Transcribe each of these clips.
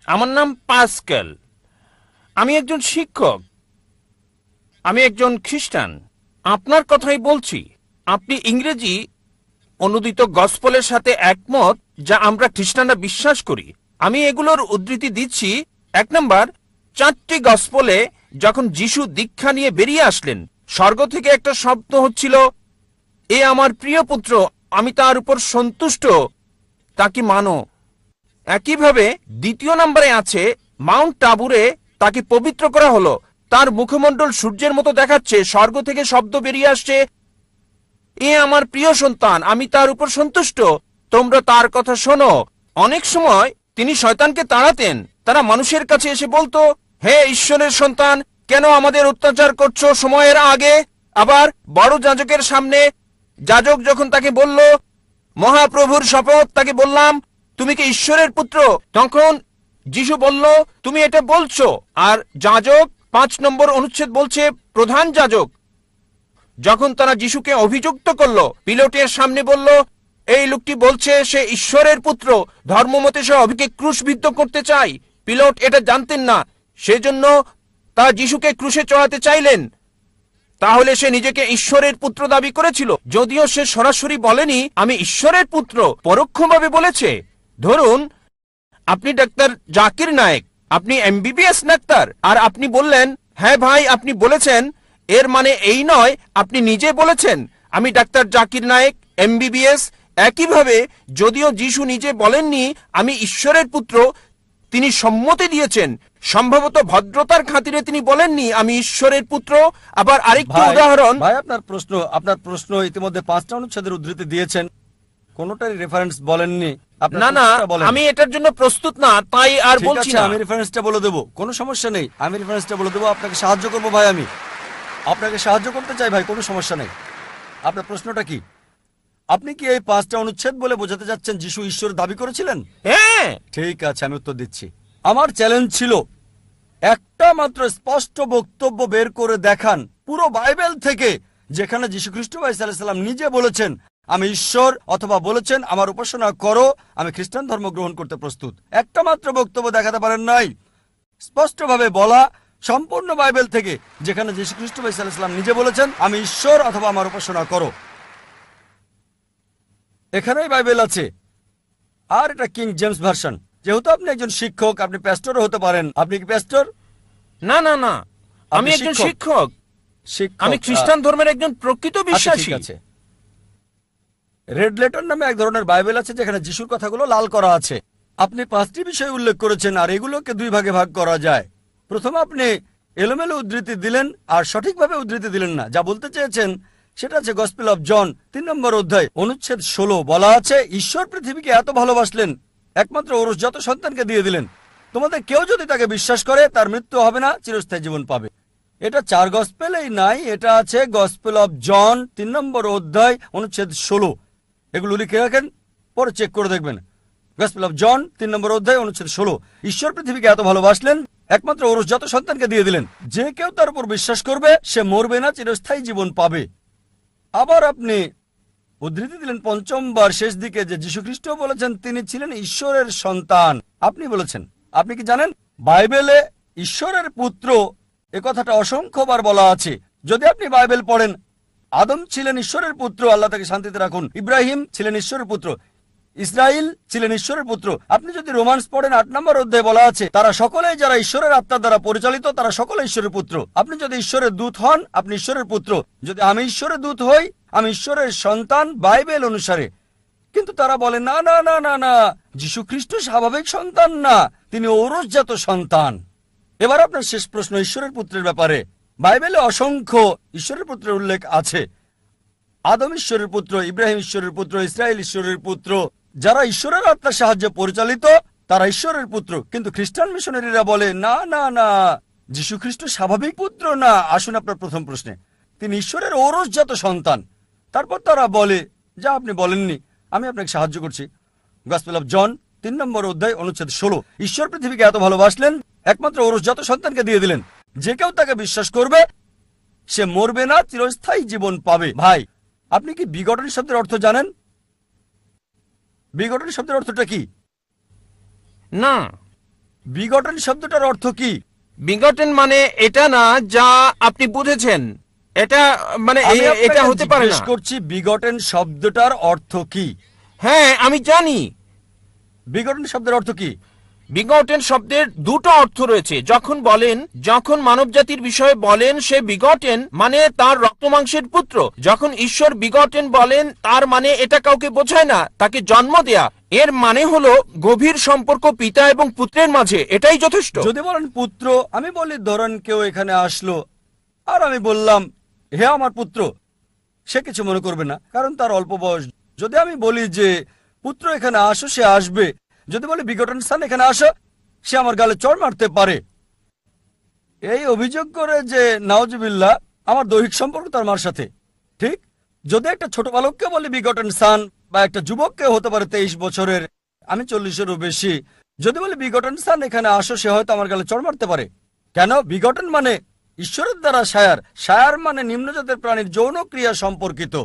আমার নাম পাস্কেল। আমি একজন শিক্ষক। আমি একজন খ্রিস্টান। আপনার কথাই বলছি। আপনি ইংরেজি অনুদিত গসপলের সাথে একমত, যা আমরা খ্রিস্টানরা বিশ্বাস করি। আমি এগুলোর উদ্ধৃতি দিচ্ছি। 1 নম্বর, 4টি গসপলে যখন যিশু দীক্ষা নিয়ে বেরিয়ে আসলেন, স্বর্গ থেকে একটা শব্দ হচ্ছিল, এ আমার প্রিয় পুত্র, আমি তার উপর সন্তুষ্ট, তাকে মানো। একইভাবে 2 নম্বরে আছে, মাউন্ট টাবুরে তাকে পবিত্র করা হলো। তার মুখমণ্ডল সূর্যের মতো দেখাচ্ছে, স্বর্গ থেকে শব্দ বেরিয়ে আসছে, এ আমার প্রিয় সন্তান, আমি তার উপর সন্তুষ্ট, তোমরা তার কথা শোনো। অনেক সময় তিনি শয়তানকে তাড়াতেন। তারা মানুষের কাছে এসে বলতো, হে ঈশ্বরের সন্তান, কেন আমাদের অত্যাচার করছো সময়ের আগে? আবার বড় যাজকের সামনে যাজক যখন তাকে বলল, মহাপ্রভুর শপথ তাকে বললাম, তুমি কি ঈশ্বরের পুত্র? তখন যিশু বলল, তুমি এটা বলছো। আর যাজক 5 নম্বর অনুচ্ছেদ বলছে, প্রধান যাজক যখন তারা যিশুকে অভিযুক্ত করলো, পিলোটের সামনে বলল, এই লোকটি বলছে সে ঈশ্বরের পুত্র, ধর্মমতে সে অভিকে ক্রুশবিদ্ধ করতে চায়। পিলোট এটা জানতেন না, সেজন্য তারা যিশুকে ক্রুশে চড়াতে চাইলেন। তাহলে সে নিজেকে ঈশ্বরের পুত্র দাবি করেছিল, যদিও সে সরাসরি বলেনি আমি ঈশ্বরের পুত্র, পরোক্ষভাবে বলেছে। ধরুন, আপনি ডাক্তার জাকির নায়েক, আপনি এমবিবিএস ডাক্তার, আর আপনি বললেন, হ্যাঁ ভাই আপনি বলেছেন, এর মানে এই নয় আপনি নিজে বলেছেন আমি ডাক্তার জাকির নায়েক এমবিবিএস। একইভাবে যদিও যিশু নিজে বলেননি আমি ঈশ্বরের পুত্র, তিনি সম্মতি দিয়েছেন। সম্ভবত ভদ্রতার খাতিরে তিনি বলেননি আমি ঈশ্বরের পুত্র। আবার আরেকটি ভাই উদাহরণ। ভাই আপনার প্রশ্ন ইতিমধ্যে 5টা অনুচ্ছেদের উদ্ধৃতি দিয়েছেন, কোনোটারই রেফারেন্স বলেননি। আপনার না না, প্রশ্নটা বলেন। আমি এটার জন্য প্রস্তুত না, তাই আর ঠিক বলছি আছে, না। আমি রেফারেন্সটা বলে দেবো, কোনো সমস্যা নেই, আমি রেফারেন্সটা বলে দেবো, আপনাকে সাহায্য করবো ভাই, আমি আপনাকে সাহায্য করতে চাই ভাই, কোনো সমস্যা নেই। আপনার প্রশ্নটা কি? আপনি কি এই 5টা অনুচ্ছেদ বলে বোঝাতে যাচ্ছেন যিশু ঈশ্বর দাবি করেছিলেন? হ্যাঁ। ঠিক আছে, আমি উত্তর দিচ্ছি। আমার চ্যালেঞ্জ ছিল একটা মাত্র স্পষ্ট বক্তব্য বের করে দেখান পুরো বাইবেল থেকে, যেখানে যীশু খ্রিস্ট ভাই সাল্লাল্লাহু আলাইহি ওয়াসাল্লাম নিজে বলেছেন আমি ঈশ্বর, অথবা বলেছেন আমার উপাসনা করো, আমি খ্রিস্টান ধর্ম গ্রহণ করতে প্রস্তুত। একটা মাত্র বক্তব্য দেখাতে পারেন নাই স্পষ্টভাবে বলা সম্পূর্ণ বাইবেল থেকে, যেখানে যীশু খ্রিস্ট ভাই সাল্লাল্লাহু আলাইহি ওয়াসাল্লাম নিজে বলেছেন আমি ঈশ্বর অথবা আমার উপাসনা করো। এখানেই বাইবেল আছে। আর এটা কিং জেমস ভার্সন। যেহেতু আপনি একজন শিক্ষক, আপনি প্যাস্টরও হতে পারেন। আপনি কি প্যাস্টর? না না না, আমি আপনি একজন শিক্ষক? শিক্ষক। শিক্ষক, আমি খ্রিস্টান ধর্মের একজন প্রকৃত আচ্ছা, বিশ্বাসী। ঠিক আছে। রেড লেটার নামে এক ধরনের বাইবেল আছে, যেখানে যিশুর কথাগুলো লাল করা আছে। আপনি 5টি বিষয় উল্লেখ করেছেন, আর এগুলোকে 2 ভাগে ভাগ করা যায়। প্রথমে আপনি এলোমেলো উদ্ধৃতি দিলেন আর সঠিকভাবে উদ্ধৃতি দিলেন না। যা বলতে চেয়েছেন সেটা আছে গসপেল অফ জন 3 নম্বর অধ্যায় অনুচ্ছেদ 16, বলা আছে ঈশ্বর পৃথিবীকে এত ভালোবাসলেন একমাত্র ওরসজাত সন্তানকে দিয়ে দিলেন, তোমাদের কেউ যদি তাকে বিশ্বাস করে তার মৃত্যু হবে না, চিরস্থায়ী জীবন পাবে। এটা 4 গসপেলেই নাই, এটা আছে গসপেল অফ জন 3 নম্বর অধ্যায় অনুচ্ছেদ 16। এগুলো লিখে রাখেন, পরে চেক করে দেখবেন। গসপেল অফ জন 3 নম্বর অধ্যায় অনুচ্ছেদ 16, ঈশ্বর পৃথিবীকে এত ভালোবাসলেন একমাত্র ওরসজাত সন্তানকে দিয়ে দিলেন, যে কেউ তার উপর বিশ্বাস করবে সে মরবে না, চিরস্থায়ী জীবন পাবে। আবার আপনি উদ্ধৃতি দিলেন 5ম বার শেষ দিকে যে যীশুখ্রিস্ট বলেছেন তিনি ছিলেন ঈশ্বরের সন্তান। আপনি বলেছেন, আপনি কি জানেন বাইবেলে ঈশ্বরের পুত্র এ কথাটা অসংখ্যবার বলা আছে। যদি আপনি বাইবেল পড়েন, আদম ছিলেন ঈশ্বরের পুত্র, আল্লাহ তাকে শান্তিতে রাখুন। ইব্রাহিম ছিলেন ঈশ্বরের পুত্র, ইসরাইল ছিলেন ঈশ্বরের পুত্র। আপনি যদি রোমান্স পড়েন 8 নম্বর অধ্যায়ে বলা আছে তারা সকলেই যারা ঈশ্বরের আত্মার দ্বারা পরিচালিত, তারা সকলে ঈশ্বরের পুত্র। আপনি যদি ঈশ্বরের দূত হন, আপনি ঈশ্বরের পুত্র। যদি আমি ঈশ্বরের দূত হই, আমি ঈশ্বরের সন্তান বাইবেল অনুসারে। কিন্তু তারা বলে না না না না না, যীশু খ্রিস্ট স্বাভাবিক সন্তান না, তিনি ঔরসজাত সন্তান। এবার আপনার শেষ প্রশ্ন ঈশ্বরের পুত্রের ব্যাপারে। বাইবেলে অসংখ্য ঈশ্বরের পুত্রের উল্লেখ আছে। আদম ঈশ্বরের পুত্র, ইব্রাহিম ঈশ্বরের পুত্র, ইসরায়েল ঈশ্বরের পুত্র। যারা ঈশ্বরের আত্মার সাহায্যে পরিচালিত তারা ঈশ্বরের পুত্র। কিন্তু খ্রিস্টান মিশনারিরা বলে না না না, যীশু খ্রিস্ট স্বাভাবিক পুত্র না। আসুন আপনার প্রথম প্রশ্নে, তিনি ঈশ্বরের ঔরসজাত সন্তান। তারপর তারা বলে যা আপনি বলেননি, আমি আপনাকে সাহায্য করছি। গসপেল অফ জন 3 নম্বর অধ্যায় অনুচ্ছেদ 16, ঈশ্বর পৃথিবীকে এত ভালোবাসলেন একমাত্র ঔরসজাত সন্তানকে দিয়ে দিলেন, যে কেউ তাকে বিশ্বাস করবে সে মরবে না, চিরস্থায়ী জীবন পাবে। ভাই, আপনি কি বিগটন শব্দের অর্থ জানেন? বিগটন শব্দের অর্থটা কি? না। বিগটেন শব্দটার অর্থ কি? বিগটেন মানে এটা না যা আপনি বুঝেছেন, এটা মানে আমি এটা আপনাকে হতে পারে জিজ্ঞেস না। করছি বিগটেন শব্দটার অর্থ কি? হ্যাঁ আমি জানি। বিগটেন শব্দের অর্থ কি? বিগটেন শব্দের দুটো অর্থ রয়েছে। যখন মানবজাতির বিষয়ে বলেন সে বিগটেন মানে তার রক্তমাংসের পুত্র। যখন ঈশ্বর বিগটেন বলেন তার মানে এটা কাউকে বোঝায় না তাকে জন্ম দেয়া। এর মানে হলো গভীর সম্পর্ক পিতা এবং পুত্রের মাঝে, এটাই যথেষ্ট। যদি বলেন পুত্র, আমি বলি ধরেন কেউ এখানে আসলো আর আমি বললাম হে আমার পুত্র, সে কিছু মনে করবে না, কারণ তার অল্প বয়স। যদি আমি বলি যে পুত্র এখানে আসো, সে আসবে। যদি বলি বিগটন সন এখানে আসো, সে আমার গালে চড় মারতে পারে। এই অভিযোগ করে যে নাউজুবিল্লাহ আমার দৈহিক সম্পর্ক তার মার সাথে। ঠিক যদি একটা ছোট বালককে বলি বিগটন সান, বা একটা যুবককে হতে পারে 23 বছরের, আমি 40-এরও বেশি, যদি বলি বিগটন সান এখানে আসো, সে হয়তো আমার গালে চড় মারতে পারে। কেন? বিগটন মানে ঈশ্বরের দ্বারা শায়ার, শায়ার মানে নিম্নজাতের প্রাণীর যৌন ক্রিয়া সম্পর্কিত।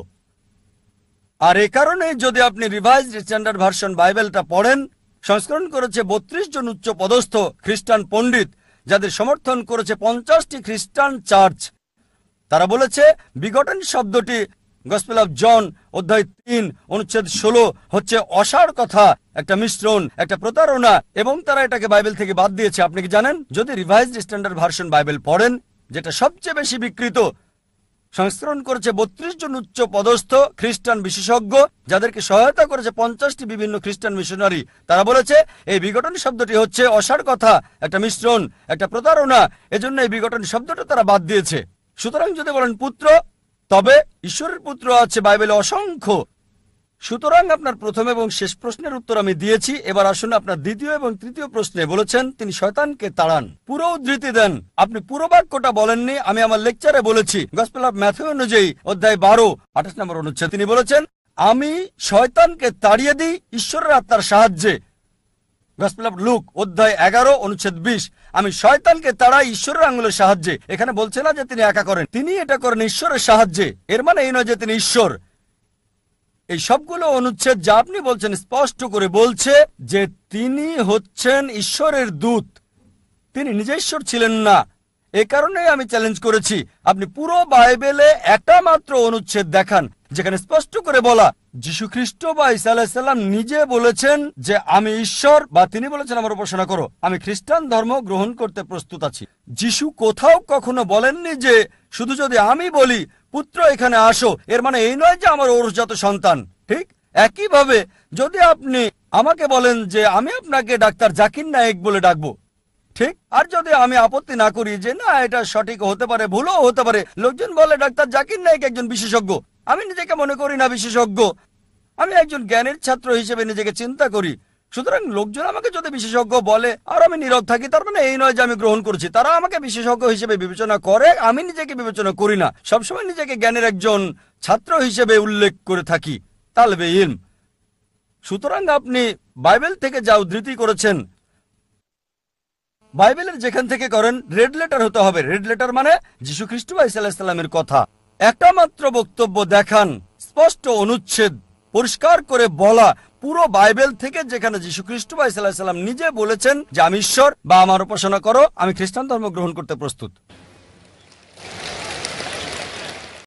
আর এ কারণে যদি আপনি রিভাইজড স্ট্যান্ডার্ড ভার্সন বাইবেলটা পড়েন, সংস্করণ করেছে 32 জন উচ্চ পদস্থ খ্রিস্টান পণ্ডিত, যাদের সমর্থন করেছে 50টি খ্রিস্টান চার্চ। তারা বলেছে বিগটন শব্দটি গসপেল অফ জন অধ্যায় 3 অনুচ্ছেদ 16 হচ্ছে অসাড় কথা, একটা মিশ্রণ, একটা প্রতারণা, এবং তারা এটাকে বাইবেল থেকে বাদ দিয়েছে। আপনি কি জানেন? যদি রিভাইজড স্ট্যান্ডার্ড ভার্সন বাইবেল পড়েন, যেটা সবচেয়ে বেশি বিকৃত, সংস্করণ করেছে 32 জন উচ্চ পদস্থ খ্রিস্টান বিশেষজ্ঞ, যাদেরকে সহায়তা করেছে 50টি বিভিন্ন খ্রিস্টান মিশনারি। তারা বলেছে এই বিঘটন শব্দটি হচ্ছে অসাড় কথা, একটা মিশ্রণ, একটা প্রতারণা, এজন্য এই বিঘটন শব্দটা তারা বাদ দিয়েছে। সুতরাং যদি বলেন পুত্র, তবে ঈশ্বরের পুত্র আছে বাইবেলে অসংখ্য। সুতরাং আপনার প্রথম এবং শেষ প্রশ্নের উত্তর আমি দিয়েছি। এবার আসুন আপনার দ্বিতীয় এবং তৃতীয় প্রশ্নে। বলেছেন তিনি শয়তানকে তাড়ান, পুরো উদ্ধৃতি দেন। আপনি পুরো বাক্যটা বলেননি, আমি আমার লেকচারে বলেছি। গসপেল অফ ম্যাথিউ অনুযায়ী অধ্যায় 12 28 নম্বর অনুচ্ছেদ তিনি বলেছেন আমি শয়তানকে তাড়িয়ে দিই ঈশ্বরের আত্মার সাহায্যে। গসপেল অফ লুক অধ্যায় 11 অনুচ্ছেদ 20 আমি শয়তানকে তাড়াই ঈশ্বরের আঙুলের সাহায্যে। এখানে বলছে না যে তিনি একা করেন, তিনি এটা করেন ঈশ্বরের সাহায্যে। এর মানে এই নয় যে তিনি ঈশ্বর। এই সবগুলো অনুচ্ছেদ যা আপনি বলছেন স্পষ্ট করে বলছে যে তিনি হচ্ছেন ঈশ্বরের দূত, তিনি নিজে ঈশ্বর ছিলেন না। এ কারণেই আমি চ্যালেঞ্জ করেছি আপনি পুরো বাইবেলে একটা মাত্র অনুচ্ছেদ দেখান যেখানে স্পষ্ট করে বলা যীশু খ্রিস্ট বা ঈসা আলাইহিস সালাম নিজে বলেছেন যে আমি ঈশ্বর, বা তিনি বলেছেন আমার উপাসনা করো, আমি খ্রিস্টান ধর্ম গ্রহণ করতে প্রস্তুত আছি। যীশু কোথাও কখনো বলেননি যে শুধু যদি আমি বলি পুত্র এখানে আসো, এর মানে এই নয় যে আমার ঔরসজাত সন্তান। ঠিক একইভাবে যদি আপনি আমাকে বলেন যে আমি আপনাকে ডাক্তার জাকির নায়েক বলে ডাকবো, ঠিক, আর যদি আমি আপত্তি না করি যে না এটা সঠিক হতে পারে, ভুলও হতে পারে, লোকজন বলে ডাক্তার জাকির নায়েক একজন বিশেষজ্ঞ, আমি নিজেকে মনে করি না বিশেষজ্ঞ, আমি একজন জ্ঞানের ছাত্র হিসেবে নিজেকে চিন্তা করি। সুতরাং লোকজন আমাকে যদি বিশেষজ্ঞ বলে আর আমি নীরব থাকি, তার মানে এই নয় যে আমি গ্রহণ করছি। তারা আমাকে বিশেষজ্ঞ হিসেবে বিবেচনা করে, আমি নিজেকে বিবেচনা করি না। সবসময় নিজেকে জ্ঞানের একজন ছাত্র হিসেবে উল্লেখ করে থাকি, তালবে ইলম। সুতরাং আপনি বাইবেল থেকে যা উদ্ধৃতি করেছেন, বাইবেলের যেখান থেকে করেন, রেড লেটার হতে হবে। রেড লেটার মানে যীশু খ্রিস্ট বা ঈসা আলাইহিস সালামের কথা। একটা মাত্র বক্তব্য দেখান, স্পষ্ট অনুচ্ছেদ পরিষ্কার করে বলা পুরো বাইবেল থেকে, যেখানে যীশু খ্রিস্ট বা ঈসা আলাইহিস সালাম নিজে বলেছেন যে আমি ঈশ্বর, বা আমার উপাসনা করো, আমি খ্রিস্টান ধর্ম গ্রহণ করতে প্রস্তুত।